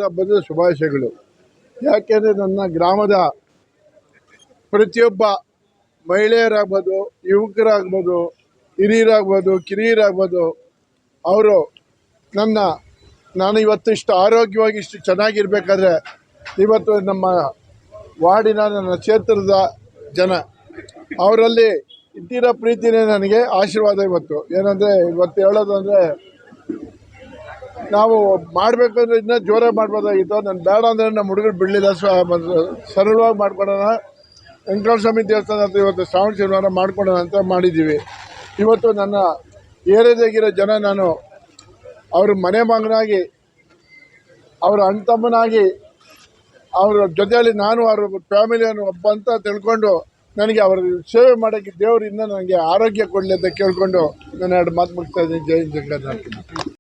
ಹಬ್ಬದ ಶುಭಾಶಯಗಳು. ಯಾಕೆಂದರೆ ನನ್ನ ಗ್ರಾಮದ ಪ್ರತಿಯೊಬ್ಬ ಮಹಿಳೆಯರಾಗ್ಬೋದು, ಯುವಕರಾಗ್ಬೋದು, ಹಿರಿಯರಾಗ್ಬೋದು, ಕಿರಿಯರಾಗ್ಬೋದು, ಅವರು ನಾನು ಇವತ್ತು ಇಷ್ಟು ಆರೋಗ್ಯವಾಗಿ ಇಷ್ಟು ಚೆನ್ನಾಗಿರ್ಬೇಕಾದ್ರೆ ಇವತ್ತು ನಮ್ಮ ವಾರ್ಡಿನ ನನ್ನ ಕ್ಷೇತ್ರದ ಜನ ಅವರಲ್ಲಿ ಇಟ್ಟಿರೋ ಪ್ರೀತಿನೇ ನನಗೆ ಆಶೀರ್ವಾದ. ಇವತ್ತು ಹೇಳೋದು ಅಂದರೆ ನಾವು ಮಾಡಬೇಕಂದ್ರೆ ಇನ್ನೂ ಜೋರಾಗಿ ಮಾಡ್ಬೋದಾಗಿತ್ತು. ನಾನು ಬೇಡ ಅಂದರೆ ನಮ್ಮ ಹುಡುಗರು ಬಿಡಲಿಲ್ಲ. ಸರಳವಾಗಿ ಮಾಡ್ಕೊಡೋಣ, ವೆಂಕಟೇಶ್ವರ ಸ್ವಾಮಿ ದೇವಸ್ಥಾನ ಅಂತ ಇವತ್ತು ಶ್ರಾವಣ ಶನಿವಾರ ಮಾಡ್ಕೊಡೋಣ ಅಂತ ಮಾಡಿದ್ದೀವಿ. ಇವತ್ತು ನನ್ನ ಏರಿಯಾದಾಗಿರೋ ಜನ ನಾನು ಅವ್ರ ಮನೆ ಮಗನಾಗಿ, ಅವರ ಅಣ್ಣ ತಮ್ಮನಾಗಿ, ಅವರ ಜೊತೆಯಲ್ಲಿ ನಾನು ಅವ್ರ ಫ್ಯಾಮಿಲಿಯನ್ನು ಒಬ್ಬ ಅಂತ ತಿಳ್ಕೊಂಡು ನನಗೆ ಅವರ ಸೇವೆ ಮಾಡೋಕ್ಕೆ ದೇವರಿಂದ ನನಗೆ ಆರೋಗ್ಯ ಕೊಡಲಿ ಅಂತ ಕೇಳಿಕೊಂಡು ನಾನು 2 ಮಾತು ಮುಗಿಸ್ತಾ ಇದ್ದೀನಿ. ಜೈ ಜಗನ್ನಾಥ.